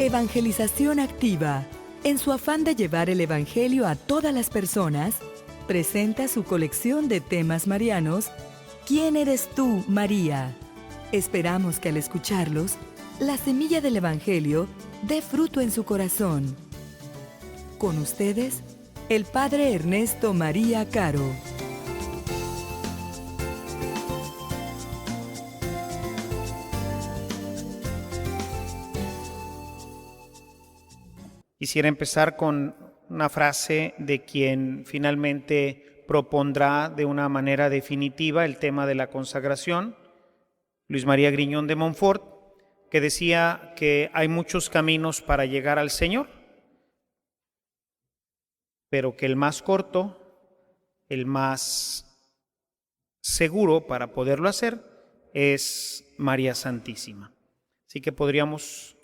Evangelización Activa, en su afán de llevar el Evangelio a todas las personas, presenta su colección de temas marianos, ¿Quién eres tú, María? Esperamos que al escucharlos, la semilla del Evangelio dé fruto en su corazón. Con ustedes, el Padre Ernesto María Caro. Quisiera empezar con una frase de quien finalmente propondrá de una manera definitiva el tema de la consagración, Luis María Griñón de Montfort, que decía que hay muchos caminos para llegar al Señor, pero que el más corto, el más seguro para poderlo hacer, es María Santísima. Así que podríamos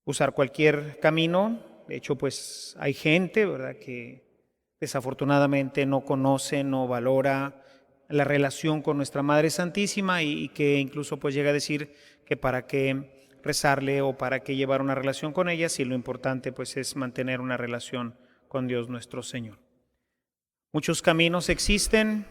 usar cualquier camino. De hecho, pues hay gente, ¿verdad?, que desafortunadamente no conoce, no valora la relación con nuestra Madre Santísima y que incluso pues llega a decir que para qué rezarle o para qué llevar una relación con ella si lo importante pues es mantener una relación con Dios nuestro Señor. Muchos caminos existen,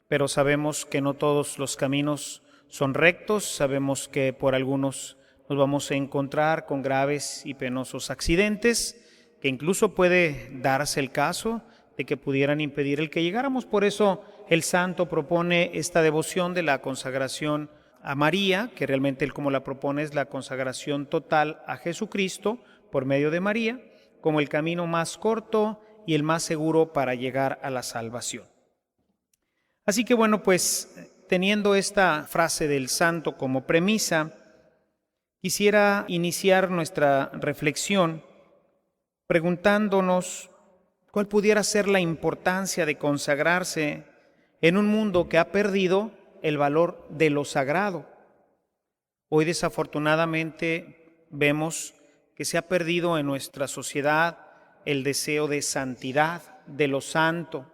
pero sabemos que no todos los caminos son rectos, sabemos que por algunos nos vamos a encontrar con graves y penosos accidentes, que incluso puede darse el caso de que pudieran impedir el que llegáramos. Por eso el santo propone esta devoción de la consagración a María, que realmente él como la propone es la consagración total a Jesucristo por medio de María, como el camino más corto y el más seguro para llegar a la salvación. Así que bueno, pues teniendo esta frase del santo como premisa, quisiera iniciar nuestra reflexión preguntándonos cuál pudiera ser la importancia de consagrarse en un mundo que ha perdido el valor de lo sagrado. Hoy desafortunadamente vemos que se ha perdido en nuestra sociedad el deseo de santidad, de lo santo.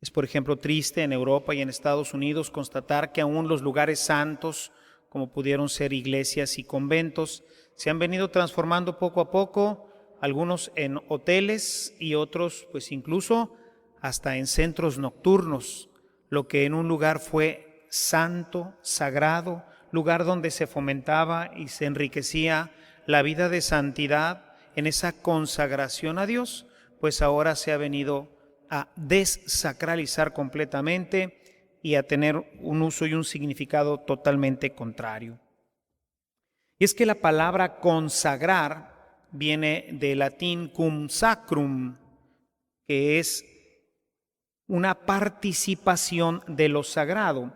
Es, por ejemplo, triste en Europa y en Estados Unidos constatar que aún los lugares santos, como pudieron ser iglesias y conventos, se han venido transformando poco a poco, algunos en hoteles y otros pues incluso hasta en centros nocturnos, lo que en un lugar fue santo, sagrado, lugar donde se fomentaba y se enriquecía la vida de santidad en esa consagración a Dios, pues ahora se ha venido a desacralizar completamente y a tener un uso y un significado totalmente contrario. Y es que la palabra consagrar viene del latín cum sacrum, que es una participación de lo sagrado.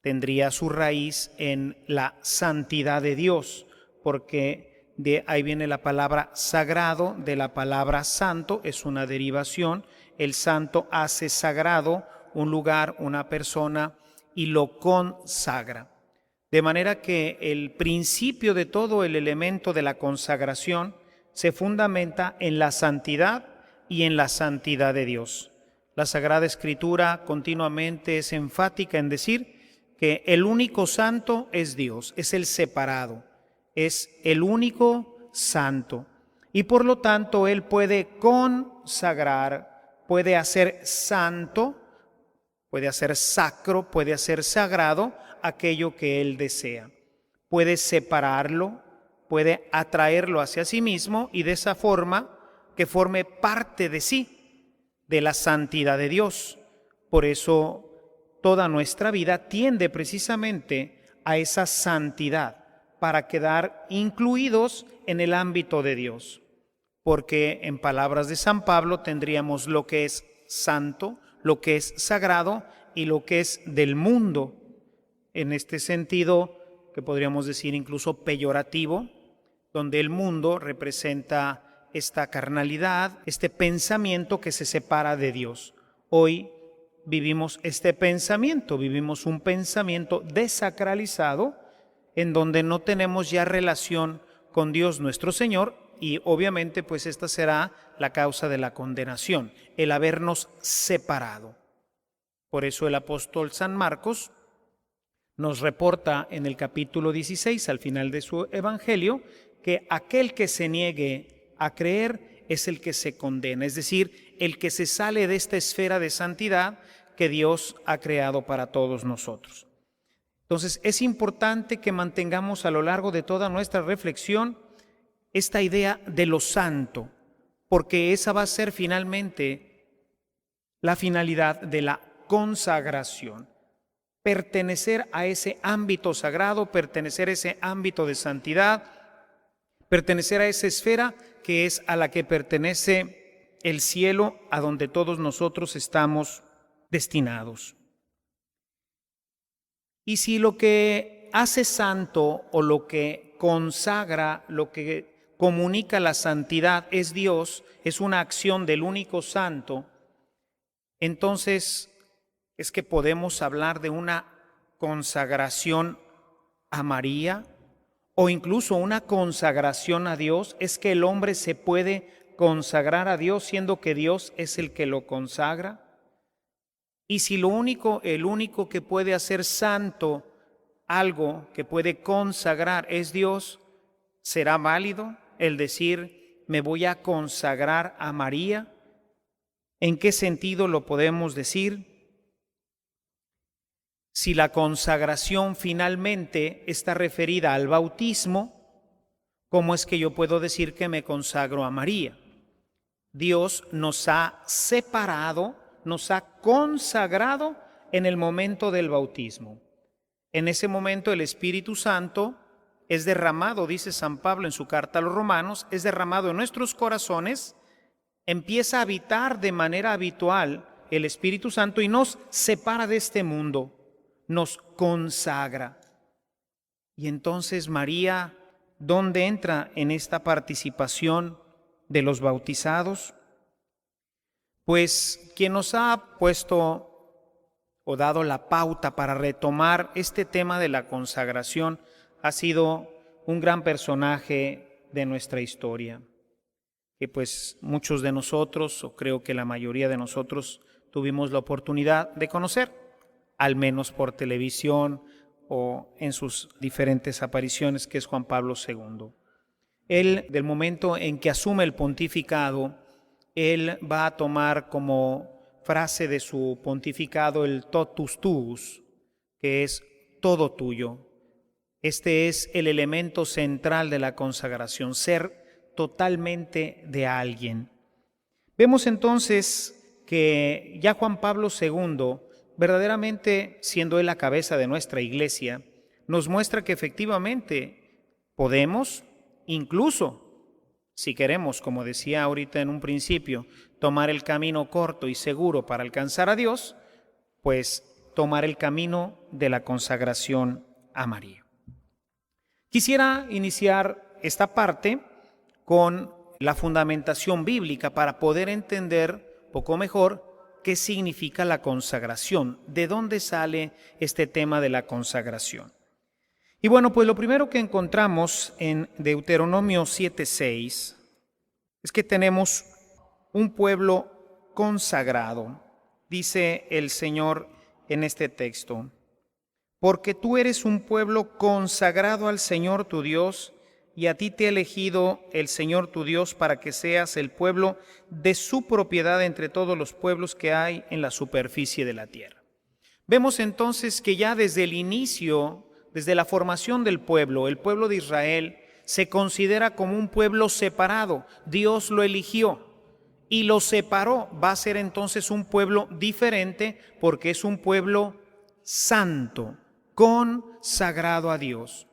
Tendría su raíz en la santidad de Dios, porque de ahí viene la palabra sagrado, de la palabra santo, es una derivación. El santo hace sagrado un lugar, una persona, y lo consagra. De manera que el principio de todo el elemento de la consagración se fundamenta en la santidad y en la santidad de Dios. La Sagrada Escritura continuamente es enfática en decir que el único santo es Dios, es el separado, es el único santo. Y por lo tanto Él puede consagrar, puede hacer santo, puede hacer sacro, puede hacer sagrado aquello que Él desea. Puede separarlo, puede atraerlo hacia sí mismo y de esa forma que forme parte de sí, de la santidad de Dios. Por eso toda nuestra vida tiende precisamente a esa santidad para quedar incluidos en el ámbito de Dios. Porque en palabras de San Pablo tendríamos lo que es santo, lo que es sagrado y lo que es del mundo. En este sentido, que podríamos decir incluso peyorativo, donde el mundo representa esta carnalidad, este pensamiento que se separa de Dios. Hoy vivimos este pensamiento, vivimos un pensamiento desacralizado en donde no tenemos ya relación con Dios nuestro Señor y obviamente pues esta será la causa de la condenación, el habernos separado. Por eso el apóstol San Marcos nos reporta en el capítulo 16, al final de su evangelio, que aquel que se niegue a creer es el que se condena, es decir, el que se sale de esta esfera de santidad que Dios ha creado para todos nosotros. Entonces, es importante que mantengamos a lo largo de toda nuestra reflexión esta idea de lo santo, porque esa va a ser finalmente la finalidad de la consagración. Pertenecer a ese ámbito sagrado, pertenecer a ese ámbito de santidad, pertenecer a esa esfera que es a la que pertenece el cielo, a donde todos nosotros estamos destinados. Y si lo que hace santo o lo que consagra, lo que comunica la santidad es Dios, es una acción del único santo, entonces es que podemos hablar de una consagración a María o incluso una consagración a Dios. Es que el hombre se puede consagrar a Dios siendo que Dios es el que lo consagra. Y si el único que puede hacer santo algo, que puede consagrar es Dios, ¿será válido el decir me voy a consagrar a María? ¿En qué sentido lo podemos decir? Si la consagración finalmente está referida al bautismo, ¿cómo es que yo puedo decir que me consagro a María? Dios nos ha separado, nos ha consagrado en el momento del bautismo. En ese momento el Espíritu Santo es derramado, dice San Pablo en su carta a los Romanos, es derramado en nuestros corazones, empieza a habitar de manera habitual el Espíritu Santo y nos separa de este mundo, nos consagra. Y entonces María, ¿dónde entra en esta participación de los bautizados? Pues quien nos ha puesto o dado la pauta para retomar este tema de la consagración ha sido un gran personaje de nuestra historia, que pues muchos de nosotros, o creo que la mayoría de nosotros, tuvimos la oportunidad de conocer, al menos por televisión o en sus diferentes apariciones, que es Juan Pablo II. Él, del momento en que asume el pontificado, él va a tomar como frase de su pontificado el totus tuus, que es todo tuyo. Este es el elemento central de la consagración, ser totalmente de alguien. Vemos entonces que ya Juan Pablo II, verdaderamente siendo él la cabeza de nuestra iglesia, nos muestra que efectivamente podemos, incluso si queremos, como decía ahorita en un principio, tomar el camino corto y seguro para alcanzar a Dios, pues tomar el camino de la consagración a María. Quisiera iniciar esta parte con la fundamentación bíblica para poder entender poco mejor qué significa la consagración, de dónde sale este tema de la consagración. Y bueno, pues lo primero que encontramos en Deuteronomio 7:6 es que tenemos un pueblo consagrado. Dice el Señor en este texto: porque tú eres un pueblo consagrado al Señor tu Dios, y a ti te ha elegido el Señor tu Dios para que seas el pueblo de su propiedad entre todos los pueblos que hay en la superficie de la tierra. Vemos entonces que ya desde el inicio, desde la formación del pueblo, el pueblo de Israel se considera como un pueblo separado. Dios lo eligió y lo separó. Va a ser entonces un pueblo diferente porque es un pueblo santo, consagrado a Dios.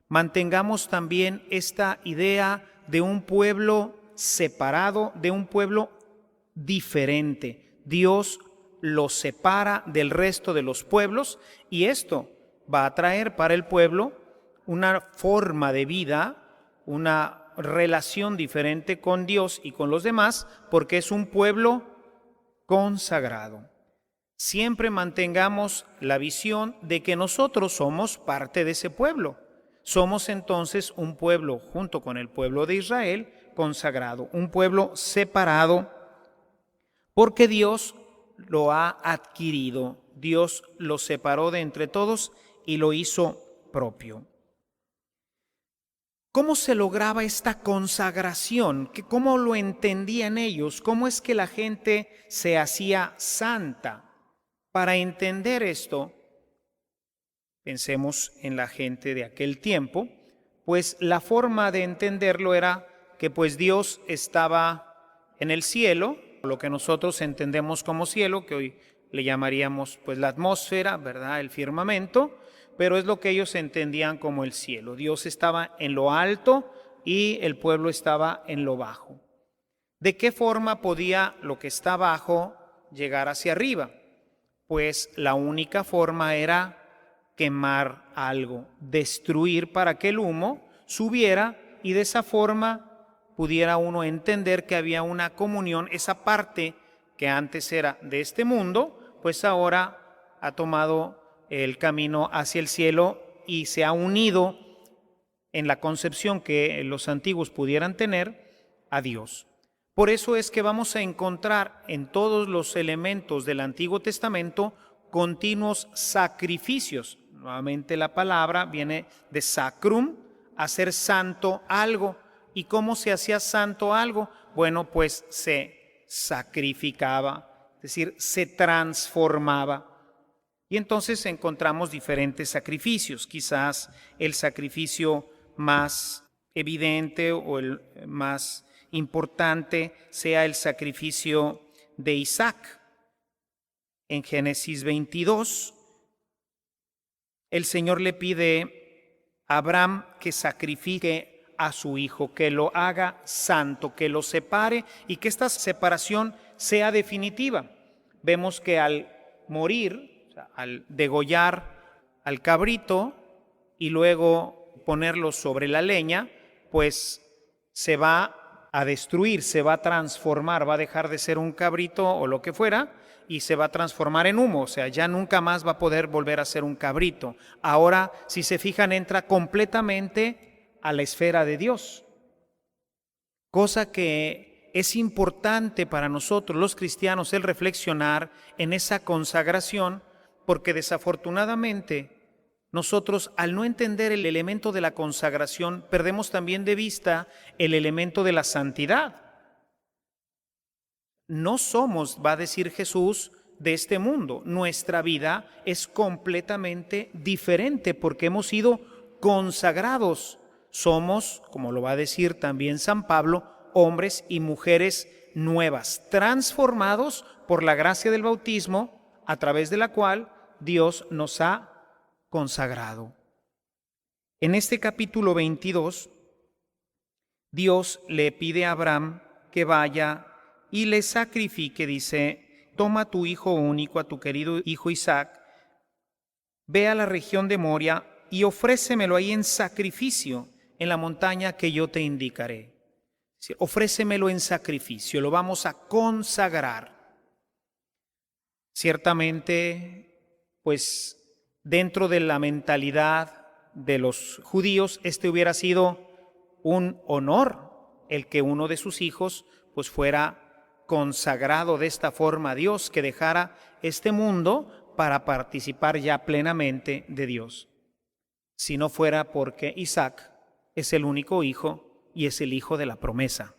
Mantengamos también esta idea de un pueblo separado, de un pueblo diferente. Dios lo separa del resto de los pueblos y esto va a traer para el pueblo una forma de vida, una relación diferente con Dios y con los demás, porque es un pueblo consagrado. Siempre mantengamos la visión de que nosotros somos parte de ese pueblo. Somos entonces un pueblo, junto con el pueblo de Israel, consagrado, un pueblo separado, porque Dios lo ha adquirido. Dios lo separó de entre todos y lo hizo propio. ¿Cómo se lograba esta consagración? ¿Cómo lo entendían ellos? ¿Cómo es que la gente se hacía santa? Para entender esto, pensemos en la gente de aquel tiempo, pues la forma de entenderlo era que pues Dios estaba en el cielo, lo que nosotros entendemos como cielo, que hoy le llamaríamos pues la atmósfera, ¿verdad? El firmamento, pero es lo que ellos entendían como el cielo. Dios estaba en lo alto y el pueblo estaba en lo bajo. ¿De qué forma podía lo que está abajo llegar hacia arriba? Pues la única forma era quemar algo, destruir para que el humo subiera y de esa forma pudiera uno entender que había una comunión, esa parte que antes era de este mundo, pues ahora ha tomado el camino hacia el cielo y se ha unido en la concepción que los antiguos pudieran tener a Dios. Por eso es que vamos a encontrar en todos los elementos del Antiguo Testamento continuos sacrificios. Nuevamente la palabra viene de sacrum, hacer santo algo. ¿Y cómo se hacía santo algo? Bueno, pues se sacrificaba, es decir, se transformaba. Y entonces encontramos diferentes sacrificios. Quizás el sacrificio más evidente o el más importante sea el sacrificio de Isaac. En Génesis 22, el Señor le pide a Abraham que sacrifique a su hijo, que lo haga santo, que lo separe y que esta separación sea definitiva. Vemos que al morir, o sea, al degollar al cabrito y luego ponerlo sobre la leña, pues se va a destruir, se va a transformar, va a dejar de ser un cabrito o lo que fuera y se va a transformar en humo, o sea, ya nunca más va a poder volver a ser un cabrito. Ahora, si se fijan, entra completamente a la esfera de Dios, cosa que es importante para nosotros los cristianos el reflexionar en esa consagración, porque desafortunadamente nosotros, al no entender el elemento de la consagración, perdemos también de vista el elemento de la santidad. No somos, va a decir Jesús, de este mundo. Nuestra vida es completamente diferente porque hemos sido consagrados. Somos, como lo va a decir también San Pablo, hombres y mujeres nuevas, transformados por la gracia del bautismo, a través de la cual Dios nos ha consagrado. En este capítulo 22, Dios le pide a Abraham que vaya y le sacrifique, dice, toma a tu hijo único, a tu querido hijo Isaac, ve a la región de Moria y ofrécemelo ahí en sacrificio en la montaña que yo te indicaré. Ofrécemelo en sacrificio, lo vamos a consagrar. Ciertamente, pues dentro de la mentalidad de los judíos, hubiera sido un honor el que uno de sus hijos pues fuera consagrado de esta forma a Dios, que dejara este mundo para participar ya plenamente de Dios. Si no fuera porque Isaac es el único hijo y es el hijo de la promesa.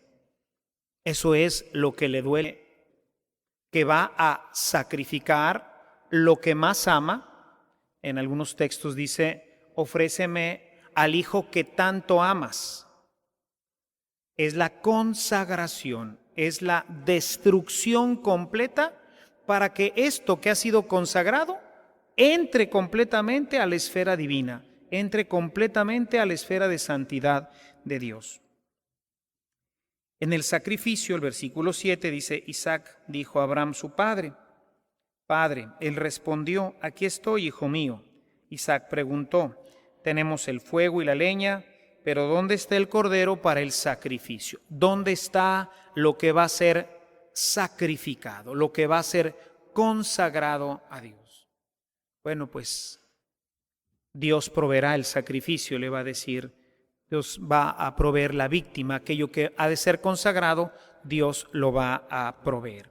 Eso es lo que le duele, que va a sacrificar lo que más ama. En algunos textos dice, ofréceme al hijo que tanto amas. Es la consagración, es la destrucción completa para que esto que ha sido consagrado entre completamente a la esfera divina, entre completamente a la esfera de santidad de Dios. En el sacrificio, el versículo 7 dice, Isaac dijo a Abraham su padre, Padre, él respondió, aquí estoy, hijo mío. Isaac preguntó, tenemos el fuego y la leña, pero ¿dónde está el cordero para el sacrificio? ¿Dónde está lo que va a ser sacrificado, lo que va a ser consagrado a Dios? Bueno, pues Dios proveerá el sacrificio, le va a decir. Dios va a proveer la víctima, aquello que ha de ser consagrado, Dios lo va a proveer.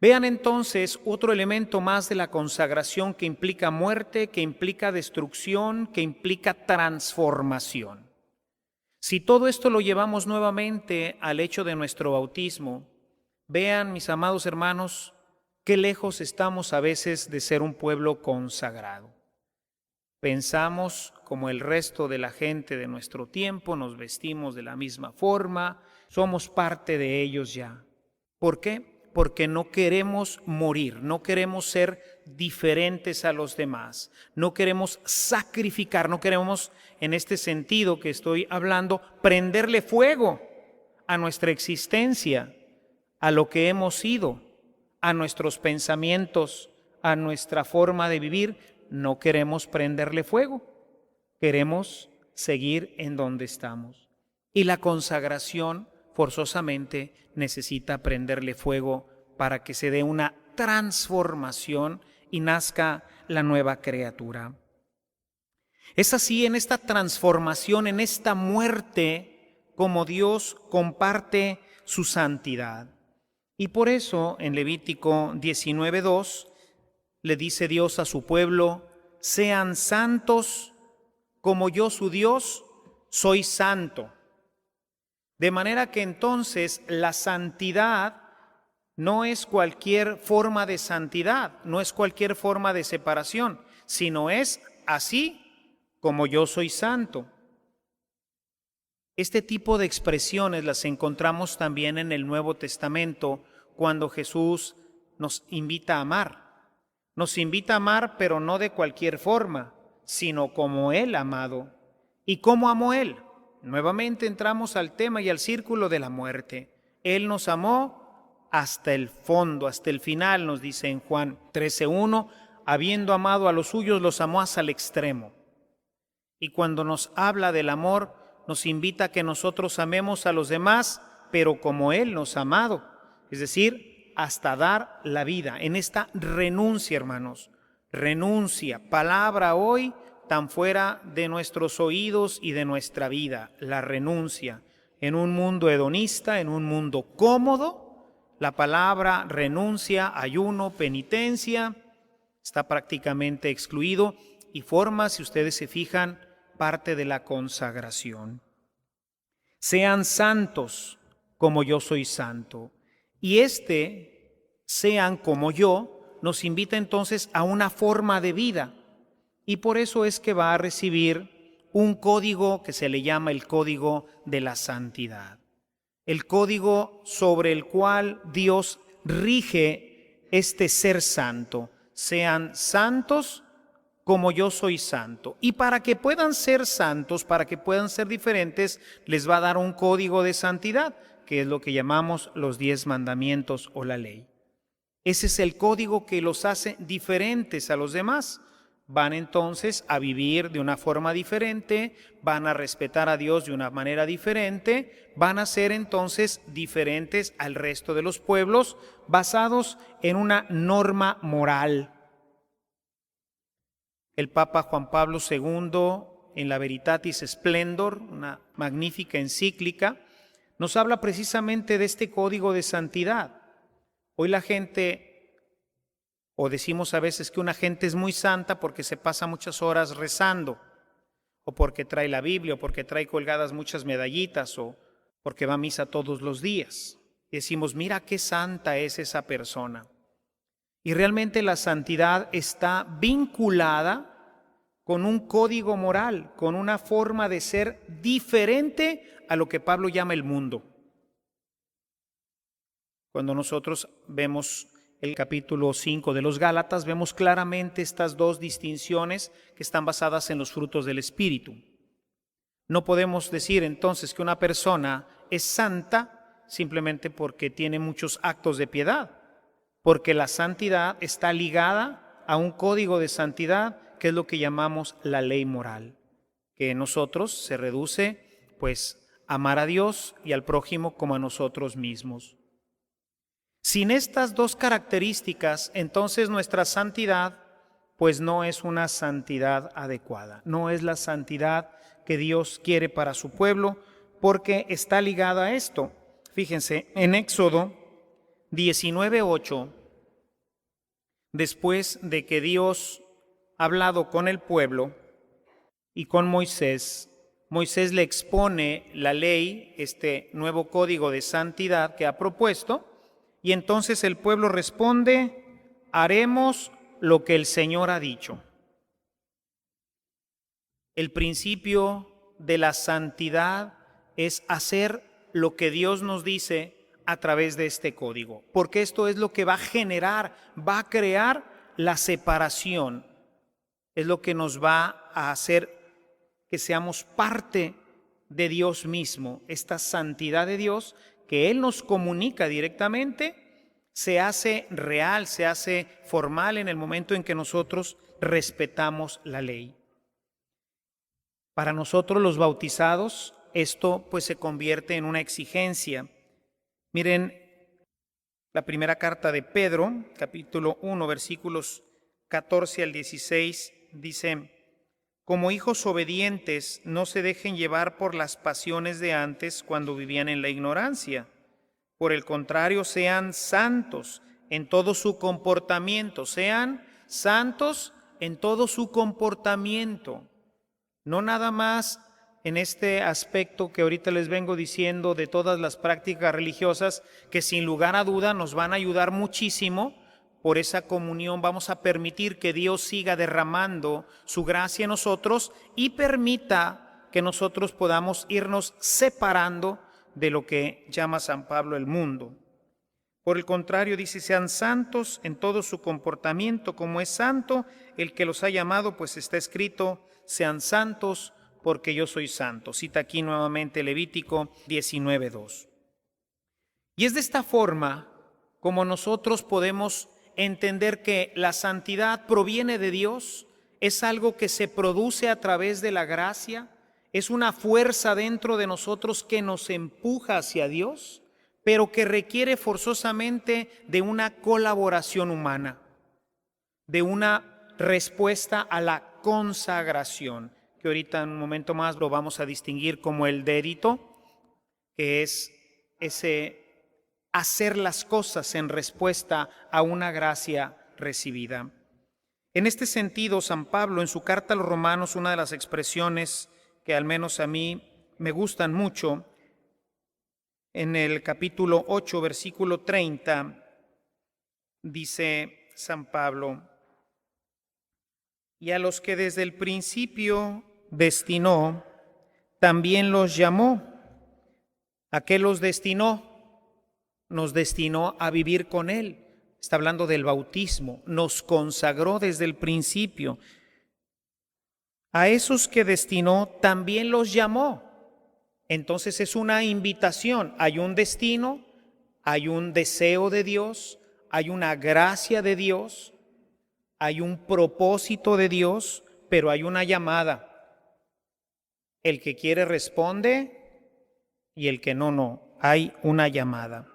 Vean entonces otro elemento más de la consagración que implica muerte, que implica destrucción, que implica transformación. Si todo esto lo llevamos nuevamente al hecho de nuestro bautismo, vean, mis amados hermanos, qué lejos estamos a veces de ser un pueblo consagrado. Pensamos como el resto de la gente de nuestro tiempo, nos vestimos de la misma forma, somos parte de ellos ya. ¿Por qué? Porque no queremos morir, no queremos ser diferentes a los demás, no queremos sacrificar, no queremos, en este sentido que estoy hablando, prenderle fuego a nuestra existencia, a lo que hemos sido, a nuestros pensamientos, a nuestra forma de vivir. No queremos prenderle fuego, queremos seguir en donde estamos. Y la consagración forzosamente necesita prenderle fuego para que se dé una transformación y nazca la nueva criatura. Es así en esta transformación, en esta muerte, como Dios comparte su santidad. Y por eso en Levítico 19:2 le dice Dios a su pueblo: sean santos como yo su Dios soy santo. De manera que entonces la santidad no es cualquier forma de santidad, no es cualquier forma de separación, sino es así como yo soy santo. Este tipo de expresiones las encontramos también en el Nuevo Testamento cuando Jesús nos invita a amar. Nos invita a amar, pero no de cualquier forma, sino como Él amado. ¿Y cómo amó Él? Nuevamente entramos al tema y al círculo de la muerte. Él nos amó hasta el fondo, hasta el final, nos dice en Juan 13:1, habiendo amado a los suyos, los amó hasta el extremo. Y cuando nos habla del amor, nos invita a que nosotros amemos a los demás, pero como Él nos ha amado, es decir, hasta dar la vida, en esta renuncia, hermanos, renuncia, palabra hoy tan fuera de nuestros oídos y de nuestra vida, la renuncia. En un mundo hedonista, en un mundo cómodo, la palabra renuncia, ayuno, penitencia, está prácticamente excluido y forma, si ustedes se fijan, parte de la consagración. Sean santos como yo soy santo. Y sean como yo, nos invita entonces a una forma de vida. Y por eso es que va a recibir un código que se le llama el código de la santidad. El código sobre el cual Dios rige este ser santo. Sean santos como yo soy santo. Y para que puedan ser santos, para que puedan ser diferentes, les va a dar un código de santidad, que es lo que llamamos los 10 mandamientos o la ley. Ese es el código que los hace diferentes a los demás. Van entonces a vivir de una forma diferente, van a respetar a Dios de una manera diferente, van a ser entonces diferentes al resto de los pueblos, basados en una norma moral. El Papa Juan Pablo II, en la Veritatis Splendor, una magnífica encíclica, nos habla precisamente de este código de santidad. Hoy la gente, o decimos a veces que una gente es muy santa porque se pasa muchas horas rezando, o porque trae la Biblia, o porque trae colgadas muchas medallitas, o porque va a misa todos los días. Y decimos, mira qué santa es esa persona. Y realmente la santidad está vinculada con un código moral, con una forma de ser diferente a lo que Pablo llama el mundo. Cuando nosotros vemos el capítulo 5 de los Gálatas, vemos claramente estas dos distinciones que están basadas en los frutos del Espíritu. No podemos decir entonces que una persona es santa simplemente porque tiene muchos actos de piedad, porque la santidad está ligada a un código de santidad que es lo que llamamos la ley moral, que en nosotros se reduce pues amar a Dios y al prójimo como a nosotros mismos. Sin estas dos características, entonces nuestra santidad pues no es una santidad adecuada, no es la santidad que Dios quiere para su pueblo, porque está ligada a esto. Fíjense, en Éxodo 19:8 después de que Dios ha hablado con el pueblo y con Moisés, Moisés le expone la ley, este nuevo código de santidad que ha propuesto, y entonces el pueblo responde: haremos lo que el Señor ha dicho. El principio de la santidad es hacer lo que Dios nos dice a través de este código, porque esto es lo que va a generar, va a crear la separación, es lo que nos va a hacer que seamos parte de Dios mismo. Esta santidad de Dios que Él nos comunica directamente se hace real, se hace formal en el momento en que nosotros respetamos la ley. Para nosotros los bautizados, esto pues se convierte en una exigencia. Miren, la primera carta de Pedro, capítulo 1, versículos 14 al 16, dice: como hijos obedientes, no se dejen llevar por las pasiones de antes cuando vivían en la ignorancia. Por el contrario, sean santos en todo su comportamiento, sean santos en todo su comportamiento. No nada más en este aspecto que ahorita les vengo diciendo de todas las prácticas religiosas, que sin lugar a duda nos van a ayudar muchísimo. Por esa comunión vamos a permitir que Dios siga derramando su gracia en nosotros y permita que nosotros podamos irnos separando de lo que llama San Pablo el mundo. Por el contrario, dice: sean santos en todo su comportamiento, como es santo el que los ha llamado, pues está escrito: sean santos porque yo soy santo. Cita aquí nuevamente Levítico 19:2. Y es de esta forma como nosotros podemos entender que la santidad proviene de Dios, es algo que se produce a través de la gracia, es una fuerza dentro de nosotros que nos empuja hacia Dios, pero que requiere forzosamente de una colaboración humana, de una respuesta a la consagración, que ahorita en un momento más lo vamos a distinguir como el dérito, que es ese hacer las cosas en respuesta a una gracia recibida. En este sentido, San Pablo, en su carta a los Romanos, una de las expresiones que al menos a mí me gustan mucho, en el capítulo 8, versículo 30, dice San Pablo: y a los que desde el principio destinó, también los llamó. ¿A qué los destinó? Nos destinó a vivir con Él. Está hablando del bautismo. Nos consagró desde el principio. A esos que destinó, también los llamó. Entonces es una invitación. Hay un destino, hay un deseo de Dios, hay una gracia de Dios, hay un propósito de Dios, pero hay una llamada. El que quiere responde y el que no, no. Hay una llamada.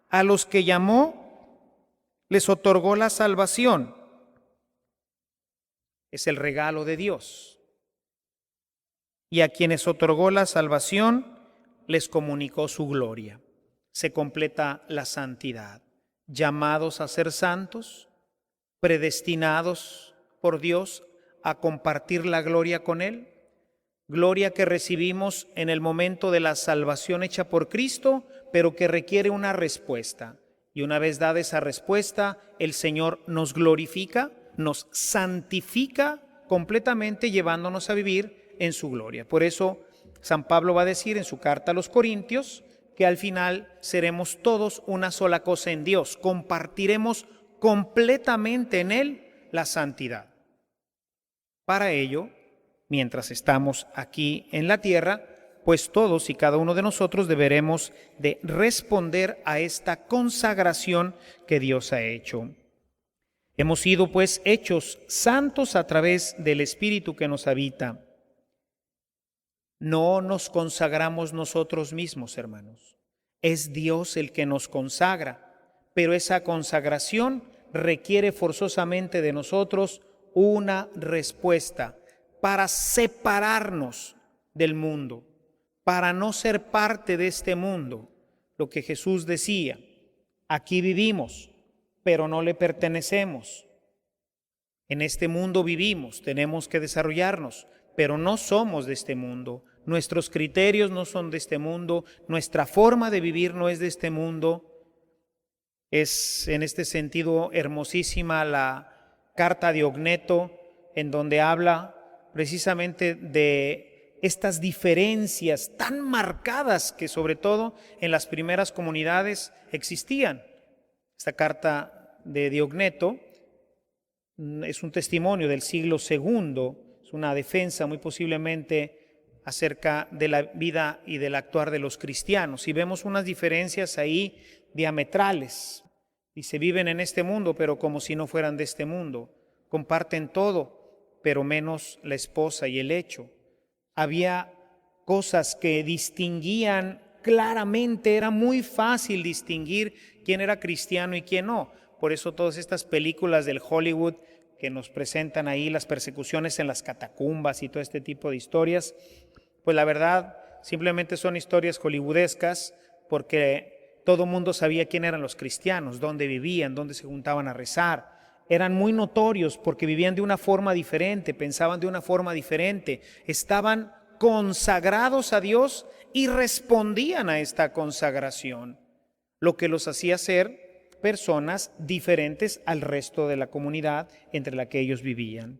A los que llamó, les otorgó la salvación. Es el regalo de Dios. Y a quienes otorgó la salvación, les comunicó su gloria. Se completa la santidad. Llamados a ser santos, predestinados por Dios a compartir la gloria con Él. Gloria que recibimos en el momento de la salvación hecha por Cristo, pero que requiere una respuesta. Y una vez dada esa respuesta, el Señor nos glorifica, nos santifica completamente, llevándonos a vivir en su gloria. Por eso San Pablo va a decir en su carta a los Corintios que al final seremos todos una sola cosa en Dios, compartiremos completamente en Él la santidad. Para ello, mientras estamos aquí en la tierra, pues todos y cada uno de nosotros deberemos de responder a esta consagración que Dios ha hecho. Hemos sido pues hechos santos a través del Espíritu que nos habita. No nos consagramos nosotros mismos, hermanos. Es Dios el que nos consagra, pero esa consagración requiere forzosamente de nosotros una respuesta para separarnos del mundo, para no ser parte de este mundo. Lo que Jesús decía: aquí vivimos, pero no le pertenecemos. En este mundo vivimos, tenemos que desarrollarnos, pero no somos de este mundo. Nuestros criterios no son de este mundo, nuestra forma de vivir no es de este mundo. Es en este sentido hermosísima la carta de Ogneto, en donde habla precisamente de estas diferencias tan marcadas que sobre todo en las primeras comunidades existían. Esta carta de Diogneto es un testimonio del siglo II, es una defensa muy posiblemente acerca de la vida y del actuar de los cristianos. Y vemos unas diferencias ahí diametrales. Dice, viven en este mundo, pero como si no fueran de este mundo. Comparten todo, pero menos la esposa y el hecho. Había cosas que distinguían claramente, era muy fácil distinguir quién era cristiano y quién no. Por eso todas estas películas del Hollywood que nos presentan ahí, las persecuciones en las catacumbas y todo este tipo de historias, pues la verdad simplemente son historias hollywoodescas, porque todo mundo sabía quién eran los cristianos, dónde vivían, dónde se juntaban a rezar. Eran muy notorios porque vivían de una forma diferente, pensaban de una forma diferente, estaban consagrados a Dios y respondían a esta consagración, lo que los hacía ser personas diferentes al resto de la comunidad entre la que ellos vivían.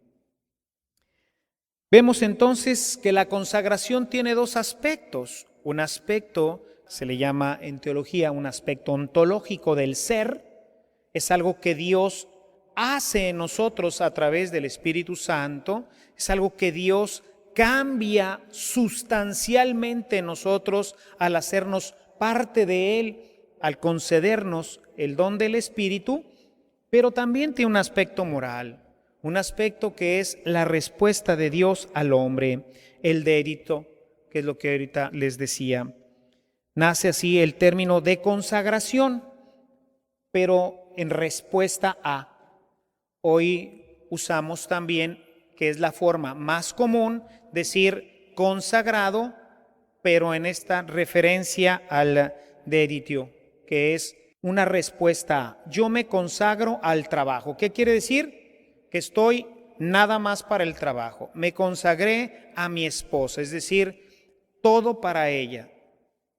Vemos entonces que la consagración tiene dos aspectos. Un aspecto se le llama en teología un aspecto ontológico del ser, es algo que Dios hace en nosotros a través del Espíritu Santo, es algo que Dios cambia sustancialmente en nosotros al hacernos parte de Él, al concedernos el don del Espíritu, pero también tiene un aspecto moral, un aspecto que es la respuesta de Dios al hombre, el dedito, que es lo que ahorita les decía. Nace así el término de consagración, pero en respuesta a. Hoy usamos también, que es la forma más común, decir consagrado, pero en esta referencia al deditio, que es una respuesta a. Yo me consagro al trabajo. ¿Qué quiere decir? Que estoy nada más para el trabajo. Me consagré a mi esposa, es decir, todo para ella.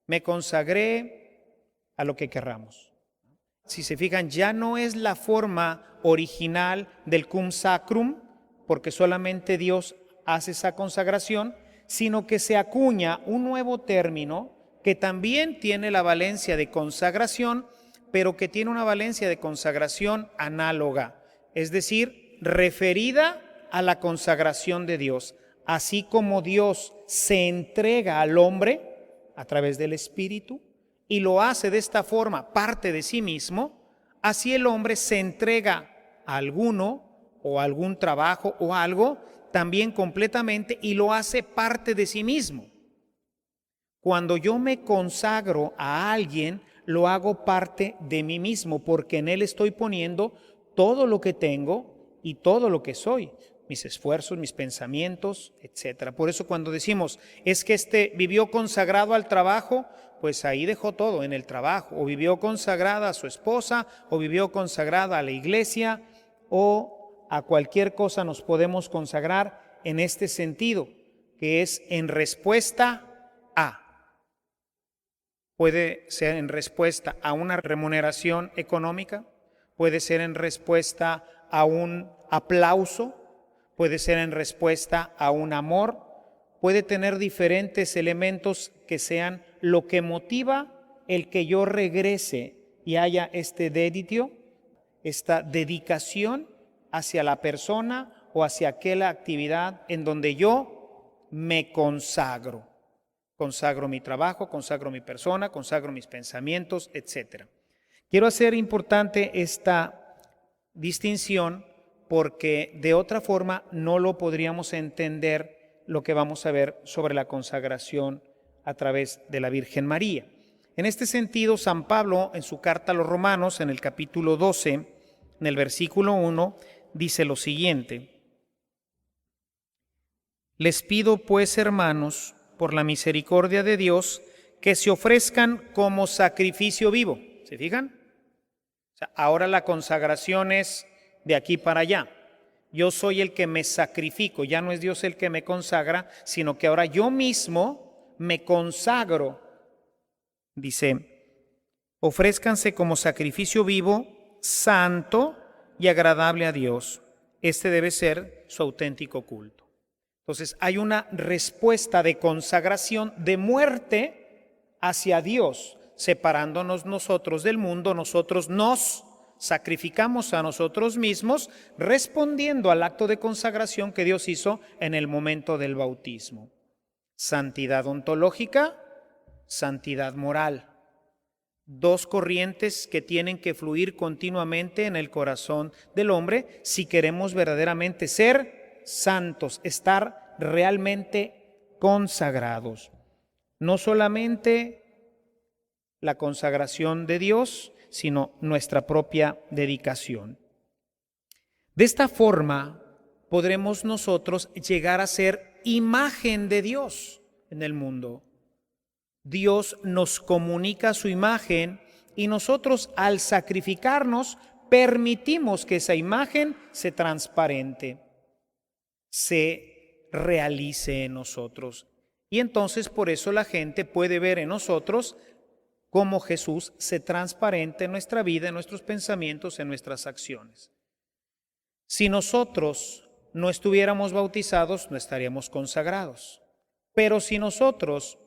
Me consagré a lo que querramos. Si se fijan, ya no es la forma original del cum sacrum, porque solamente Dios hace esa consagración, sino que se acuña un nuevo término que también tiene la valencia de consagración, pero que tiene una valencia de consagración análoga, es decir, referida a la consagración de Dios. Así como Dios se entrega al hombre a través del Espíritu y lo hace de esta forma parte de sí mismo, así el hombre se entrega a alguno o a algún trabajo o algo también completamente y lo hace parte de sí mismo. Cuando yo me consagro a alguien, lo hago parte de mí mismo, porque en él estoy poniendo todo lo que tengo y todo lo que soy, mis esfuerzos, mis pensamientos, etc. Por eso cuando decimos, es que este vivió consagrado al trabajo, pues ahí dejó todo en el trabajo, o vivió consagrada a su esposa, o vivió consagrada a la iglesia, o a cualquier cosa nos podemos consagrar en este sentido, que es en respuesta a. Puede ser en respuesta a una remuneración económica, puede ser en respuesta a un aplauso, puede ser en respuesta a un amor, puede tener diferentes elementos que sean lo que motiva el que yo regrese y haya este deditio, esta dedicación hacia la persona o hacia aquella actividad en donde yo me consagro. Consagro mi trabajo, consagro mi persona, consagro mis pensamientos, etc. Quiero hacer importante esta distinción porque de otra forma no lo podríamos entender lo que vamos a ver sobre la consagración a través de la Virgen María. En este sentido, San Pablo, en su carta a los Romanos, en el capítulo 12, en el versículo 1, dice lo siguiente: Les pido pues, hermanos, por la misericordia de Dios, que se ofrezcan como sacrificio vivo. ¿Se fijan? O sea, ahora la consagración es de aquí para allá. Yo soy el que me sacrifico, ya no es Dios el que me consagra, sino que ahora yo mismo me consagro. Dice, ofrézcanse como sacrificio vivo, santo y agradable a Dios. Este debe ser su auténtico culto. Entonces hay una respuesta de consagración, de muerte hacia Dios, separándonos nosotros del mundo. Nosotros nos sacrificamos a nosotros mismos, respondiendo al acto de consagración que Dios hizo en el momento del bautismo. Santidad ontológica, santidad moral. Dos corrientes que tienen que fluir continuamente en el corazón del hombre si queremos verdaderamente ser santos, estar realmente consagrados. No solamente la consagración de Dios, sino nuestra propia dedicación. De esta forma podremos nosotros llegar a ser imagen de Dios en el mundo. Dios nos comunica su imagen y nosotros al sacrificarnos permitimos que esa imagen se transparente, se realice en nosotros. Y entonces por eso la gente puede ver en nosotros cómo Jesús se transparente en nuestra vida, en nuestros pensamientos, en nuestras acciones. Si nosotros no estuviéramos bautizados, no estaríamos consagrados. Pero si nosotros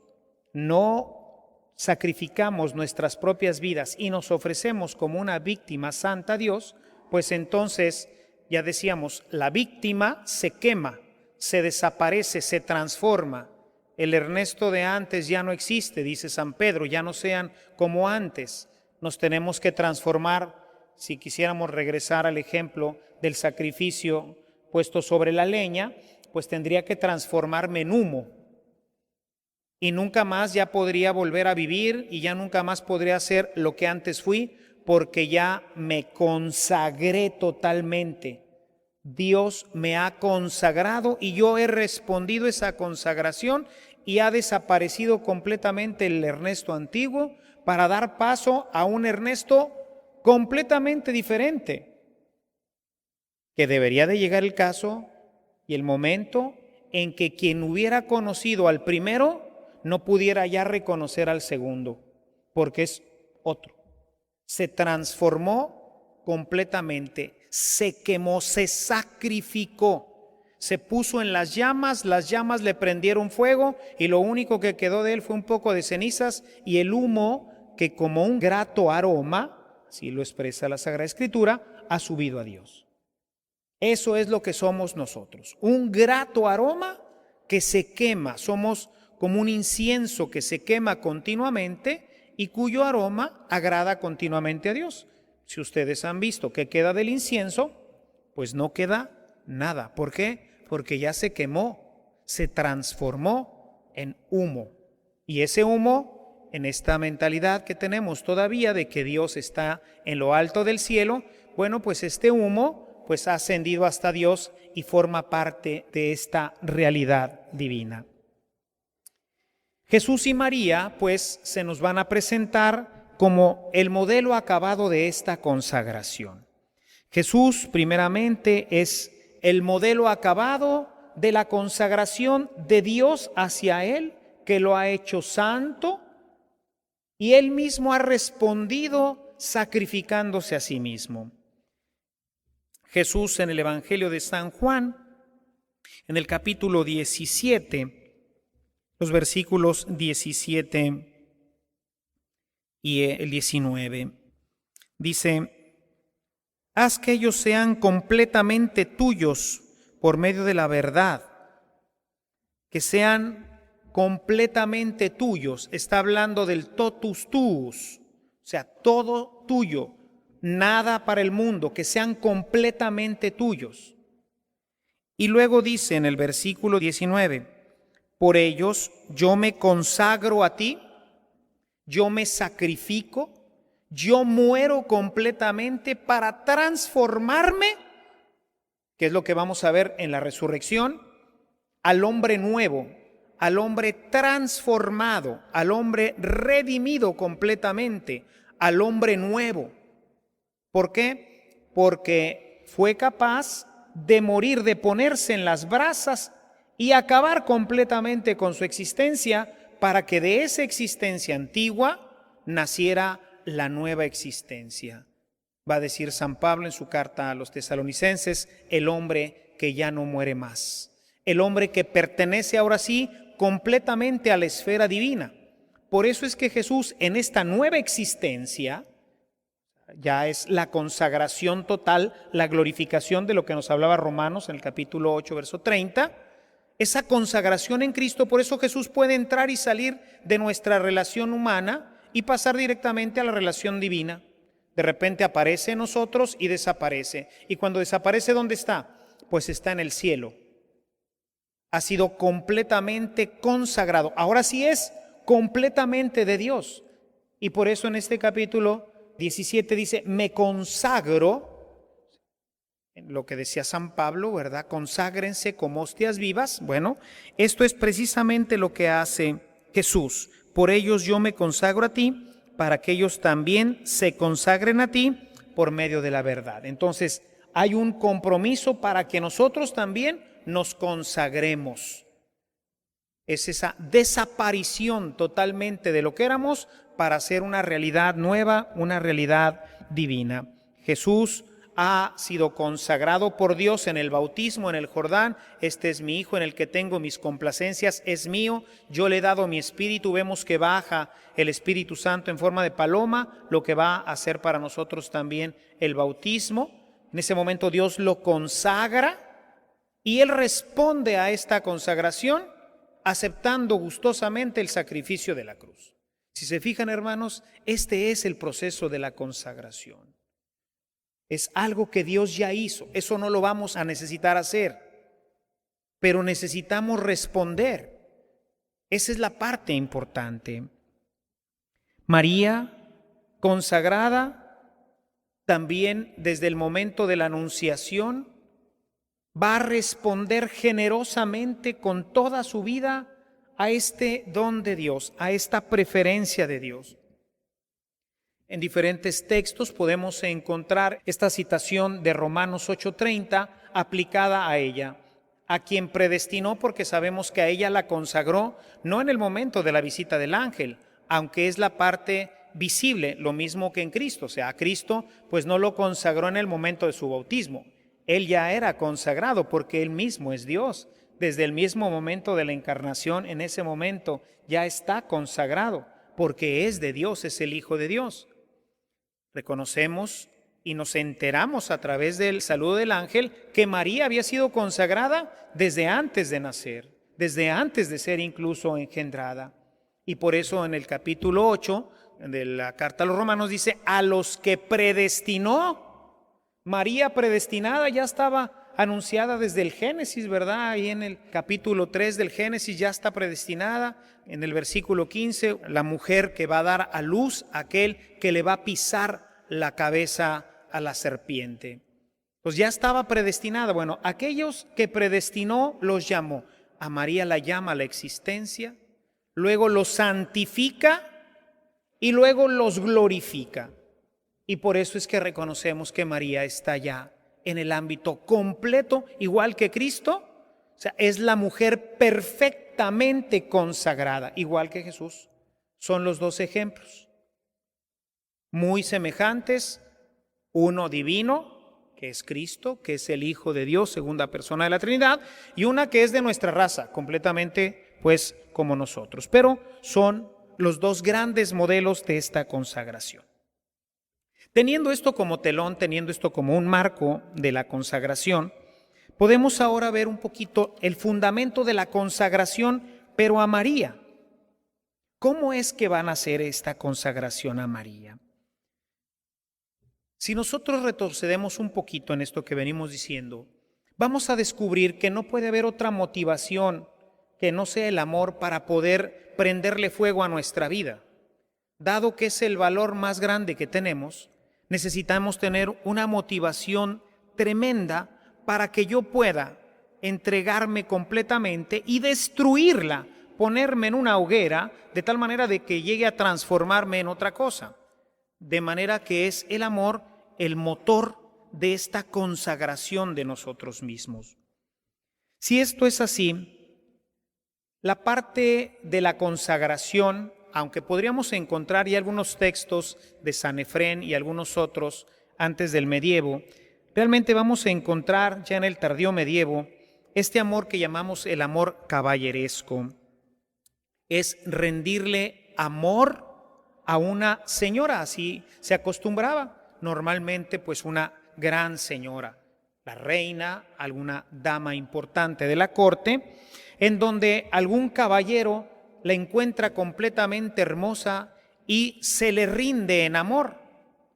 no sacrificamos nuestras propias vidas y nos ofrecemos como una víctima santa a Dios, pues entonces, ya decíamos, la víctima se quema, se desaparece, se transforma. El Ernesto de antes ya no existe, dice San Pedro, ya no sean como antes. Nos tenemos que transformar, si quisiéramos regresar al ejemplo del sacrificio puesto sobre la leña, pues tendría que transformarme en humo. Y nunca más ya podría volver a vivir y ya nunca más podría ser lo que antes fui, porque ya me consagré totalmente. Dios me ha consagrado y yo he respondido esa consagración y ha desaparecido completamente el Ernesto antiguo para dar paso a un Ernesto completamente diferente, que debería de llegar el caso y el momento en que quien hubiera conocido al primero no pudiera ya reconocer al segundo, porque es otro. Se transformó completamente, se quemó, se sacrificó, se puso en las llamas le prendieron fuego y lo único que quedó de él fue un poco de cenizas y el humo que como un grato aroma, así lo expresa la Sagrada Escritura, ha subido a Dios. Eso es lo que somos nosotros, un grato aroma que se quema, somos como un incienso que se quema continuamente y cuyo aroma agrada continuamente a Dios. Si ustedes han visto qué queda del incienso, pues no queda nada. ¿Por qué? Porque ya se quemó, se transformó en humo. Y ese humo, en esta mentalidad que tenemos todavía de que Dios está en lo alto del cielo, bueno, pues este humo pues ha ascendido hasta Dios y forma parte de esta realidad divina. Jesús y María, pues, se nos van a presentar como el modelo acabado de esta consagración. Jesús, primeramente, es el modelo acabado de la consagración de Dios hacia Él, que lo ha hecho santo, y Él mismo ha respondido sacrificándose a sí mismo. Jesús en el Evangelio de San Juan, en el capítulo 17, los versículos 17 y el 19. Dice, haz que ellos sean completamente tuyos por medio de la verdad, que sean completamente tuyos. Está hablando del totus tuus, o sea, todo tuyo, nada para el mundo, que sean completamente tuyos. Y luego dice en el versículo 19, por ellos yo me consagro a ti, yo me sacrifico, yo muero completamente para transformarme, que es lo que vamos a ver en la resurrección, al hombre nuevo, al hombre transformado, al hombre redimido completamente, al hombre nuevo. ¿Por qué? Porque fue capaz de morir, de ponerse en las brasas y acabar completamente con su existencia para que de esa existencia antigua naciera la nueva existencia. Va a decir San Pablo en su carta a los tesalonicenses, el hombre que ya no muere más, el hombre que pertenece ahora sí completamente a la esfera divina. Por eso es que Jesús en esta nueva existencia, ya es la consagración total, la glorificación de lo que nos hablaba Romanos en el capítulo 8, verso 30, esa consagración en Cristo, por eso Jesús puede entrar y salir de nuestra relación humana y pasar directamente a la relación divina. De repente aparece en nosotros y desaparece. Y cuando desaparece, ¿dónde está? Pues está en el cielo. Ha sido completamente consagrado. Ahora sí es completamente de Dios. Y por eso en este capítulo 17 dice, me consagro, lo que decía San Pablo, ¿verdad? Conságrense como hostias vivas. Bueno, esto es precisamente lo que hace Jesús. Por ellos yo me consagro a ti, para que ellos también se consagren a ti por medio de la verdad. Entonces, hay un compromiso para que nosotros también nos consagremos. Es esa desaparición totalmente de lo que éramos para hacer una realidad nueva, una realidad divina. Jesús ha sido consagrado por Dios en el bautismo, en el Jordán. Este es mi Hijo en el que tengo mis complacencias, es mío, yo le he dado mi espíritu. Vemos que baja el Espíritu Santo en forma de paloma, lo que va a hacer para nosotros también el bautismo. En ese momento Dios lo consagra y Él responde a esta consagración aceptando gustosamente el sacrificio de la cruz. Si se fijan, hermanos, este es el proceso de la consagración. Es algo que Dios ya hizo, eso no lo vamos a necesitar hacer, pero necesitamos responder. Esa es la parte importante. María, consagrada, también desde el momento de la anunciación, va a responder generosamente con toda su vida a este don de Dios, a esta preferencia de Dios. En diferentes textos podemos encontrar esta citación de Romanos 8:30 aplicada a ella, a quien predestinó, porque sabemos que a ella la consagró no en el momento de la visita del ángel, aunque es la parte visible, lo mismo que en Cristo. O sea, a Cristo pues no lo consagró en el momento de su bautismo. Él ya era consagrado porque Él mismo es Dios. Desde el mismo momento de la encarnación, en ese momento ya está consagrado, porque es de Dios, es el Hijo de Dios. Reconocemos y nos enteramos a través del saludo del ángel que María había sido consagrada desde antes de nacer, desde antes de ser incluso engendrada. Y por eso en el capítulo 8 de la carta a los Romanos dice, a los que predestinó. María predestinada ya estaba anunciada desde el Génesis, ¿verdad? Ahí en el capítulo 3 del Génesis ya está predestinada. En el versículo 15, la mujer que va a dar a luz, aquel que le va a pisar la cabeza a la serpiente. Pues ya estaba predestinada. Bueno, aquellos que predestinó los llamó. A María la llama a la existencia, luego los santifica y luego los glorifica. Y por eso es que reconocemos que María está ya en el ámbito completo, igual que Cristo. O sea, es la mujer perfectamente consagrada, igual que Jesús. Son los dos ejemplos, muy semejantes, uno divino, que es Cristo, que es el Hijo de Dios, segunda persona de la Trinidad, y una que es de nuestra raza, completamente pues como nosotros. Pero son los dos grandes modelos de esta consagración. Teniendo esto como telón, teniendo esto como un marco de la consagración, podemos ahora ver un poquito el fundamento de la consagración, pero a María. ¿Cómo es que van a hacer esta consagración a María? Si nosotros retrocedemos un poquito en esto que venimos diciendo, vamos a descubrir que no puede haber otra motivación que no sea el amor para poder prenderle fuego a nuestra vida. Dado que es el valor más grande que tenemos, necesitamos tener una motivación tremenda para que yo pueda entregarme completamente y destruirla, ponerme en una hoguera de tal manera de que llegue a transformarme en otra cosa. De manera que es el amor el motor de esta consagración de nosotros mismos. Si esto es así, la parte de la consagración, aunque podríamos encontrar ya algunos textos de Sanefrén y algunos otros antes del medievo, realmente vamos a encontrar ya en el tardío medievo este amor que llamamos el amor caballeresco. Es rendirle amor a una señora, así se acostumbraba normalmente, pues una gran señora, la reina, alguna dama importante de la corte, en donde algún caballero la encuentra completamente hermosa y se le rinde en amor,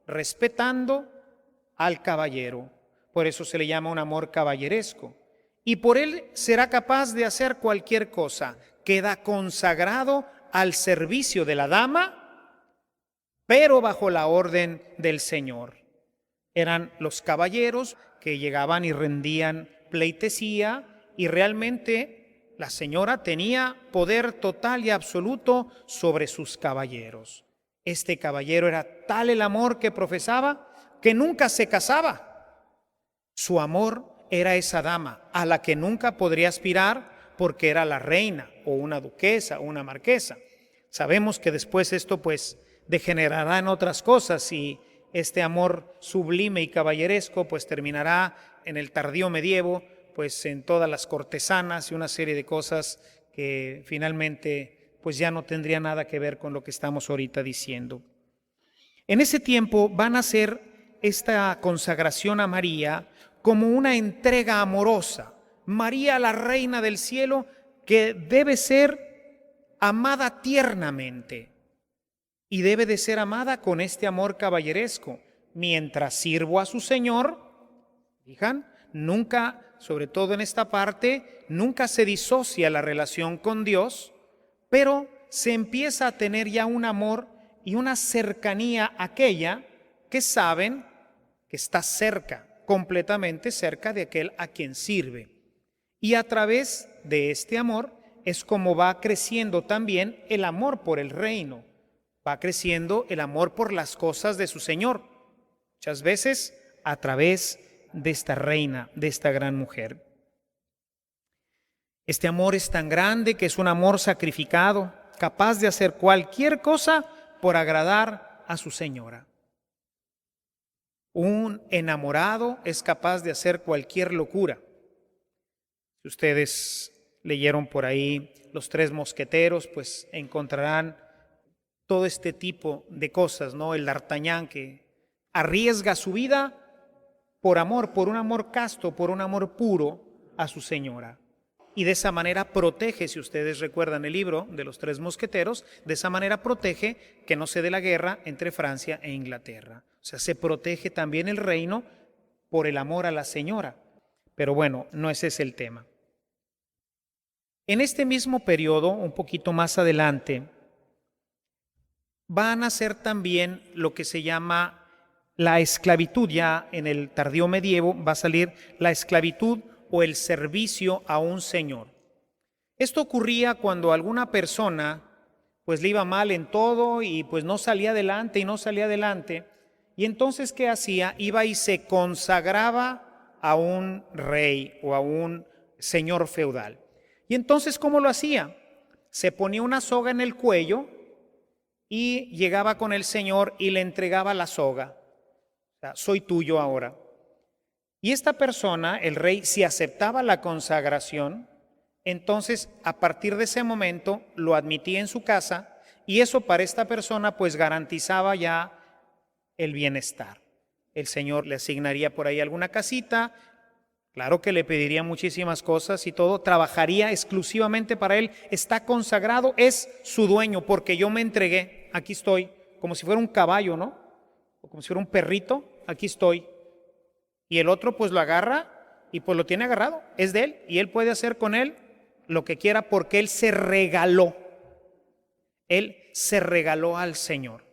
respetando al caballero. Por eso se le llama un amor caballeresco. Y por él será capaz de hacer cualquier cosa. Queda consagrado al servicio de la dama, pero bajo la orden del Señor. Eran los caballeros que llegaban y rendían pleitesía, y realmente la señora tenía poder total y absoluto sobre sus caballeros. Este caballero era tal el amor que profesaba que nunca se casaba. Su amor era esa dama a la que nunca podría aspirar porque era la reina o una duquesa o una marquesa. Sabemos que después esto pues degenerará en otras cosas y este amor sublime y caballeresco pues terminará en el tardío medievo pues en todas las cortesanas y una serie de cosas que finalmente pues ya no tendría nada que ver con lo que estamos ahorita diciendo. En ese tiempo van a hacer esta consagración a María como una entrega amorosa. María, la reina del cielo, que debe ser amada tiernamente y debe de ser amada con este amor caballeresco. Mientras sirvo a su Señor, fijan, nunca, sobre todo en esta parte, nunca se disocia la relación con Dios, pero se empieza a tener ya un amor y una cercanía aquella que saben que está cerca, completamente cerca de aquel a quien sirve. Y a través de este amor es como va creciendo también el amor por el reino, va creciendo el amor por las cosas de su Señor, muchas veces a través de esta reina, de esta gran mujer. Este amor es tan grande que es un amor sacrificado, capaz de hacer cualquier cosa por agradar a su señora. Un enamorado es capaz de hacer cualquier locura. Si ustedes leyeron por ahí Los Tres Mosqueteros, pues encontrarán todo este tipo de cosas, ¿no? El D'Artagnan que arriesga su vida por amor, por un amor casto, por un amor puro a su señora. Y de esa manera protege, si ustedes recuerdan el libro de Los Tres Mosqueteros, de esa manera protege que no se dé la guerra entre Francia e Inglaterra. O sea, se protege también el reino por el amor a la señora. Pero bueno, no ese es el tema. En este mismo periodo, un poquito más adelante, van a ser también lo que se llama la esclavitud. Ya en el tardío medievo va a salir la esclavitud o el servicio a un señor. Esto ocurría cuando alguna persona pues le iba mal en todo y pues no salía adelante y no salía adelante. Y entonces, ¿qué hacía? Iba y se consagraba a un rey o a un señor feudal. Y entonces, ¿cómo lo hacía? Se ponía una soga en el cuello y llegaba con el señor y le entregaba la soga. O sea, soy tuyo ahora. Y esta persona, el rey, si aceptaba la consagración, entonces a partir de ese momento lo admitía en su casa y eso para esta persona pues garantizaba ya el bienestar. El Señor le asignaría por ahí alguna casita, claro que le pediría muchísimas cosas y todo, trabajaría exclusivamente para él, está consagrado, es su dueño porque yo me entregué, aquí estoy, como si fuera un caballo, ¿no? O como si fuera un perrito, aquí estoy. Y el otro pues lo agarra y pues lo tiene agarrado, es de él y él puede hacer con él lo que quiera porque él se regaló al Señor.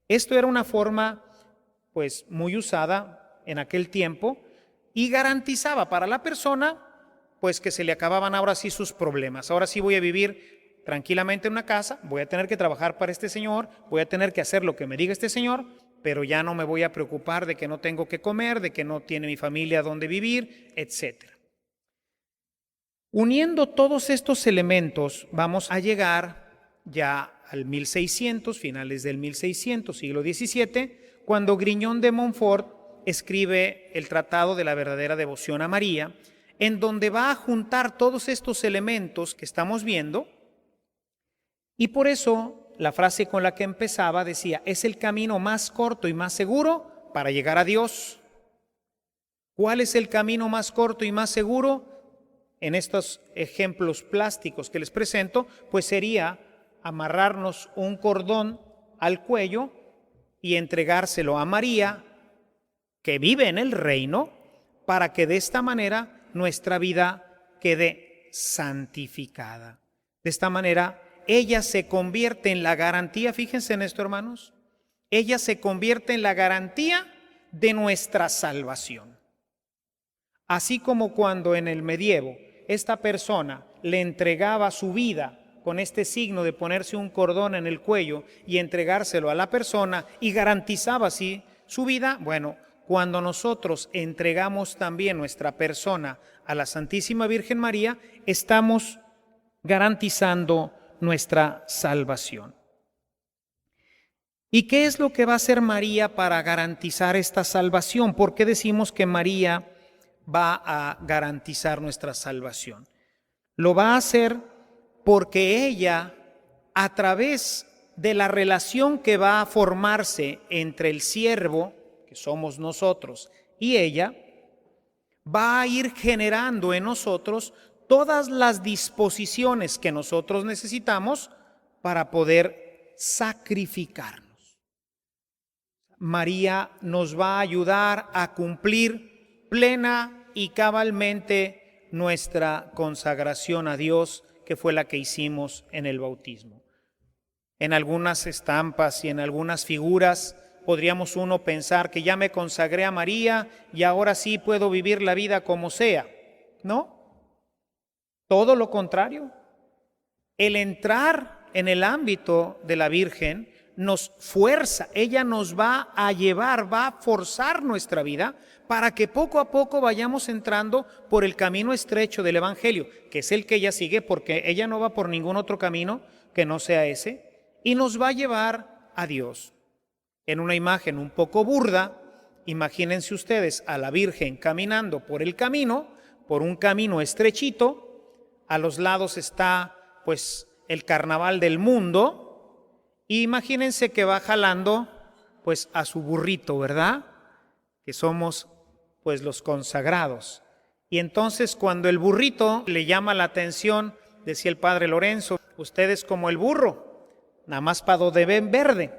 Esto era una forma pues muy usada en aquel tiempo y garantizaba para la persona pues que se le acababan ahora sí sus problemas. Ahora sí voy a vivir tranquilamente en una casa, voy a tener que trabajar para este señor, voy a tener que hacer lo que me diga este señor, pero ya no me voy a preocupar de que no tengo que comer, de que no tiene mi familia donde vivir, etc. Uniendo todos estos elementos, vamos a llegar ya al 1600, finales del 1600, siglo XVII, cuando Grignon de Montfort escribe el Tratado de la verdadera devoción a María, en donde va a juntar todos estos elementos que estamos viendo, y por eso la frase con la que empezaba decía, es el camino más corto y más seguro para llegar a Dios. ¿Cuál es el camino más corto y más seguro? En estos ejemplos plásticos que les presento, pues sería amarrarnos un cordón al cuello y entregárselo a María, que vive en el reino, para que de esta manera nuestra vida quede santificada. De esta manera, ella se convierte en la garantía, fíjense en esto, hermanos, ella se convierte en la garantía de nuestra salvación. Así como cuando en el medievo esta persona le entregaba su vida con este signo de ponerse un cordón en el cuello y entregárselo a la persona y garantizaba así su vida, bueno, cuando nosotros entregamos también nuestra persona a la Santísima Virgen María, estamos garantizando nuestra salvación. ¿Y qué es lo que va a hacer María para garantizar esta salvación? ¿Por qué decimos que María va a garantizar nuestra salvación? Lo va a hacer porque ella, a través de la relación que va a formarse entre el siervo, que somos nosotros, y ella, va a ir generando en nosotros todas las disposiciones que nosotros necesitamos para poder sacrificarnos. María nos va a ayudar a cumplir plena y cabalmente nuestra consagración a Dios, que fue la que hicimos en el bautismo. En algunas estampas y en algunas figuras podríamos uno pensar que ya me consagré a María y ahora sí puedo vivir la vida como sea. ¿No? Todo lo contrario. El entrar en el ámbito de la Virgen nos fuerza, ella nos va a llevar, va a forzar nuestra vida para que poco a poco vayamos entrando por el camino estrecho del Evangelio, que es el que ella sigue, porque ella no va por ningún otro camino que no sea ese, y nos va a llevar a Dios. En una imagen un poco burda, imagínense ustedes a la Virgen caminando por el camino, por un camino estrechito, a los lados está pues el carnaval del mundo, y imagínense que va jalando pues a su burrito, ¿verdad? Que somos pues los consagrados. Y entonces cuando el burrito le llama la atención, decía el padre Lorenzo, usted es como el burro, nada más para donde ven verde.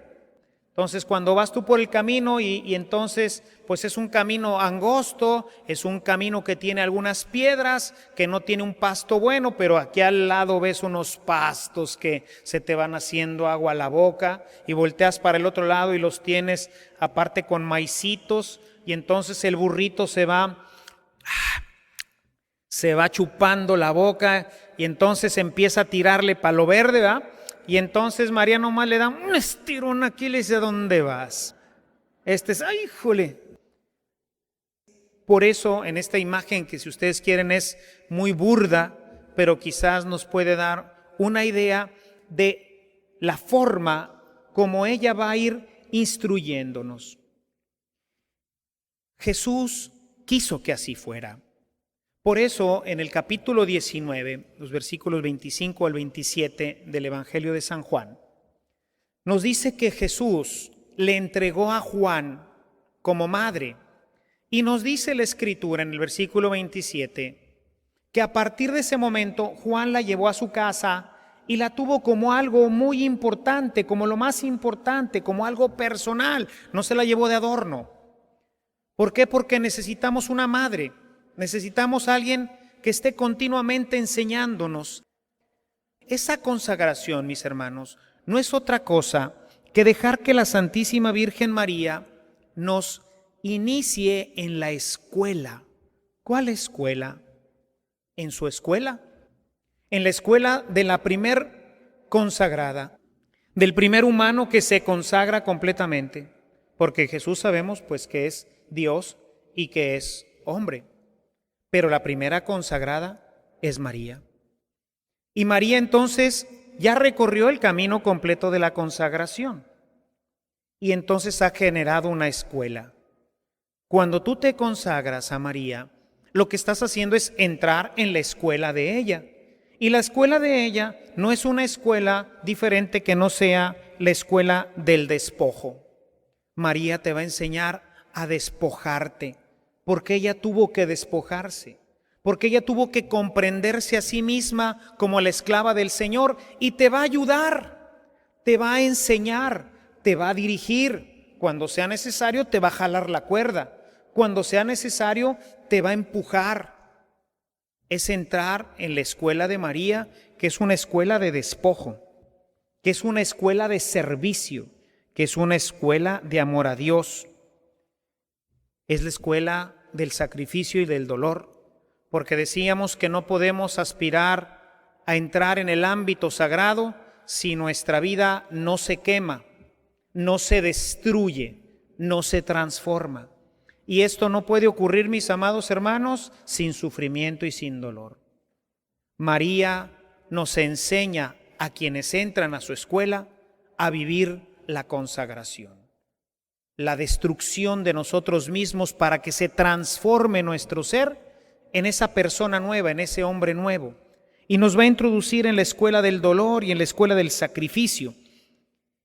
Entonces cuando vas tú por el camino y entonces pues es un camino angosto, es un camino que tiene algunas piedras, que no tiene un pasto bueno, pero aquí al lado ves unos pastos que se te van haciendo agua a la boca, y volteas para el otro lado y los tienes aparte con maicitos, y entonces el burrito se va chupando la boca y entonces empieza a tirarle para lo verde, ¿verdad? Y entonces María nomás le da un estirón aquí y le dice, ¿a dónde vas? ¡Ay, híjole! Por eso en esta imagen, que si ustedes quieren es muy burda, pero quizás nos puede dar una idea de la forma como ella va a ir instruyéndonos. Jesús quiso que así fuera. Por eso, en el capítulo 19, los versículos 25 al 27 del Evangelio de San Juan, nos dice que Jesús le entregó a Juan como madre. Y nos dice la Escritura en el versículo 27, que a partir de ese momento Juan la llevó a su casa y la tuvo como algo muy importante, como lo más importante, como algo personal. No se la llevó de adorno. ¿Por qué? Porque necesitamos una madre. Necesitamos a alguien que esté continuamente enseñándonos. Esa consagración, mis hermanos, no es otra cosa que dejar que la Santísima Virgen María nos inicie en la escuela. ¿Cuál escuela? En su escuela. En la escuela de la primer consagrada, del primer humano que se consagra completamente. porque Jesús sabemos pues que es Dios y que es hombre. Pero la primera consagrada es María. Y María entonces ya recorrió el camino completo de la consagración. Y entonces ha generado una escuela. Cuando tú te consagras a María, lo que estás haciendo es entrar en la escuela de ella. Y la escuela de ella no es una escuela diferente que no sea la escuela del despojo. María te va a enseñar a despojarte, porque ella tuvo que despojarse, porque ella tuvo que comprenderse a sí misma como la esclava del Señor, y te va a ayudar, te va a enseñar, te va a dirigir. Cuando sea necesario te va a jalar la cuerda, cuando sea necesario te va a empujar. Es entrar en la escuela de María, que es una escuela de despojo, que es una escuela de servicio, que es una escuela de amor a Dios. Es la escuela del sacrificio y del dolor, porque decíamos que no podemos aspirar a entrar en el ámbito sagrado si nuestra vida no se quema, no se destruye, no se transforma. Y esto no puede ocurrir, mis amados hermanos, sin sufrimiento y sin dolor. María nos enseña a quienes entran a su escuela a vivir la consagración, la destrucción de nosotros mismos para que se transforme nuestro ser en esa persona nueva, en ese hombre nuevo. Y nos va a introducir en la escuela del dolor y en la escuela del sacrificio.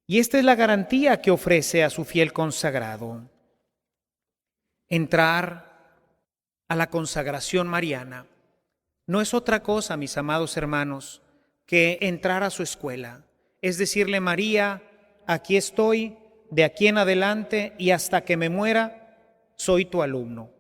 Y esta es la garantía que ofrece a su fiel consagrado. Entrar a la consagración mariana no es otra cosa, mis amados hermanos, que entrar a su escuela. Es decirle: María, aquí estoy, de aquí en adelante y hasta que me muera, soy tu alumno.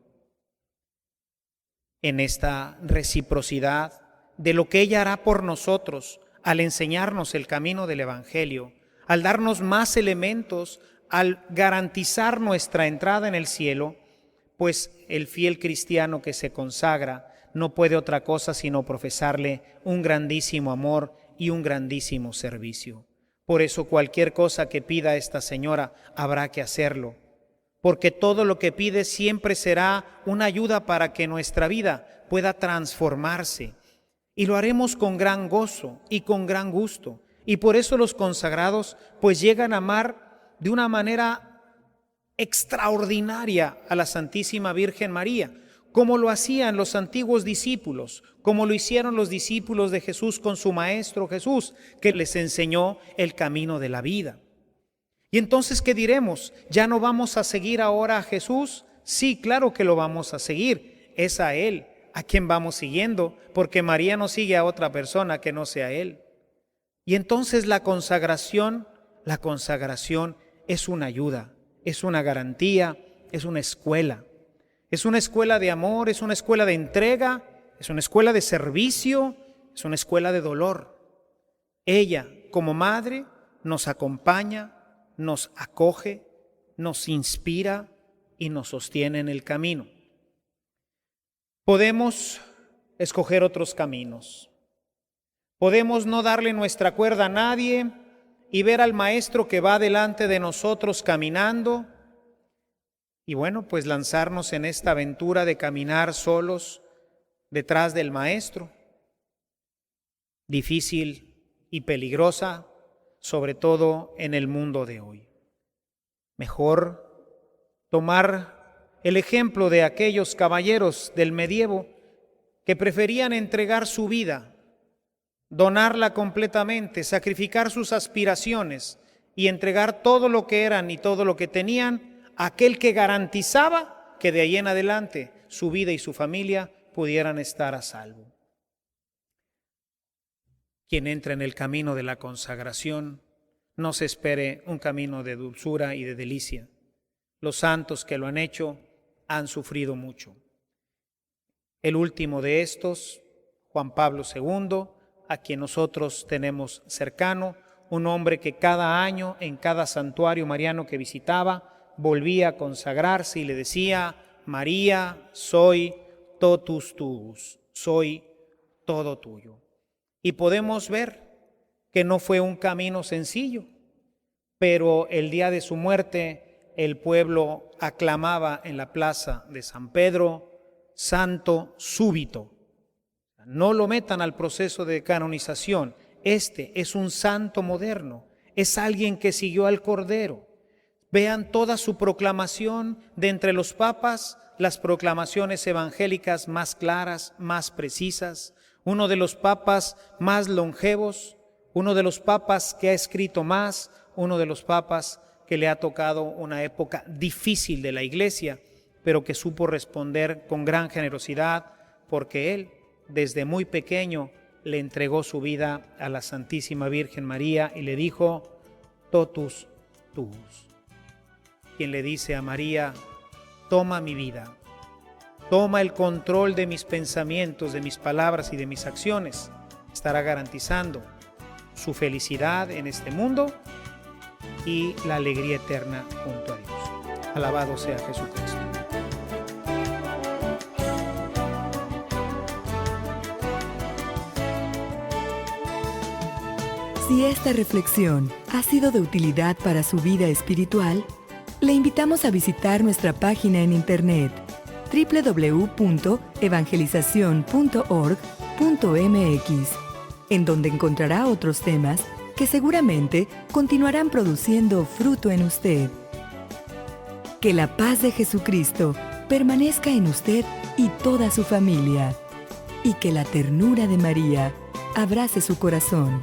En esta reciprocidad de lo que ella hará por nosotros al enseñarnos el camino del Evangelio, al darnos más elementos, al garantizar nuestra entrada en el cielo, pues el fiel cristiano que se consagra no puede otra cosa sino profesarle un grandísimo amor y un grandísimo servicio. Por eso cualquier cosa que pida esta señora habrá que hacerlo, porque todo lo que pide siempre será una ayuda para que nuestra vida pueda transformarse, y lo haremos con gran gozo y con gran gusto. Y por eso los consagrados pues llegan a amar de una manera extraordinaria a la Santísima Virgen María, como lo hacían los antiguos discípulos, como lo hicieron los discípulos de Jesús con su Maestro Jesús, que les enseñó el camino de la vida. Y entonces, ¿qué diremos? ¿Ya no vamos a seguir ahora a Jesús? Sí, claro que lo vamos a seguir. Es a Él a quien vamos siguiendo, porque María no sigue a otra persona que no sea Él. Y entonces la consagración es una ayuda, es una garantía, es una escuela. Es una escuela de amor, es una escuela de entrega, es una escuela de servicio, es una escuela de dolor. Ella, como madre, nos acompaña, nos acoge, nos inspira y nos sostiene en el camino. Podemos escoger otros caminos. Podemos no darle nuestra cuerda a nadie y ver al Maestro que va delante de nosotros caminando. Y bueno, pues lanzarnos en esta aventura de caminar solos detrás del Maestro. Difícil y peligrosa, sobre todo en el mundo de hoy. Mejor tomar el ejemplo de aquellos caballeros del medievo que preferían entregar su vida, donarla completamente, sacrificar sus aspiraciones y entregar todo lo que eran y todo lo que tenían, aquel que garantizaba que de ahí en adelante su vida y su familia pudieran estar a salvo. Quien entra en el camino de la consagración no se espere un camino de dulzura y de delicia. Los santos que lo han hecho han sufrido mucho. El último de estos, Juan Pablo II, a quien nosotros tenemos cercano, un hombre que cada año en cada santuario mariano que visitaba volvía a consagrarse y le decía: María, soy totus tuus, soy todo tuyo. Y podemos ver que no fue un camino sencillo, pero el día de su muerte el pueblo aclamaba en la plaza de San Pedro, santo súbito. No lo metan al proceso de canonización. Este es un santo moderno, es alguien que siguió al Cordero. Vean toda su proclamación de entre los papas, las proclamaciones evangélicas más claras, más precisas, uno de los papas más longevos, uno de los papas que ha escrito más, uno de los papas que le ha tocado una época difícil de la Iglesia, pero que supo responder con gran generosidad, porque él, desde muy pequeño, le entregó su vida a la Santísima Virgen María y le dijo, totus tuus. Quien le dice a María, toma mi vida, toma el control de mis pensamientos, de mis palabras y de mis acciones, estará garantizando su felicidad en este mundo y la alegría eterna junto a Dios. Alabado sea Jesucristo. Si esta reflexión ha sido de utilidad para su vida espiritual, le invitamos a visitar nuestra página en internet www.evangelizacion.org.mx, en donde encontrará otros temas que seguramente continuarán produciendo fruto en usted. Que la paz de Jesucristo permanezca en usted y toda su familia, y que la ternura de María abrace su corazón.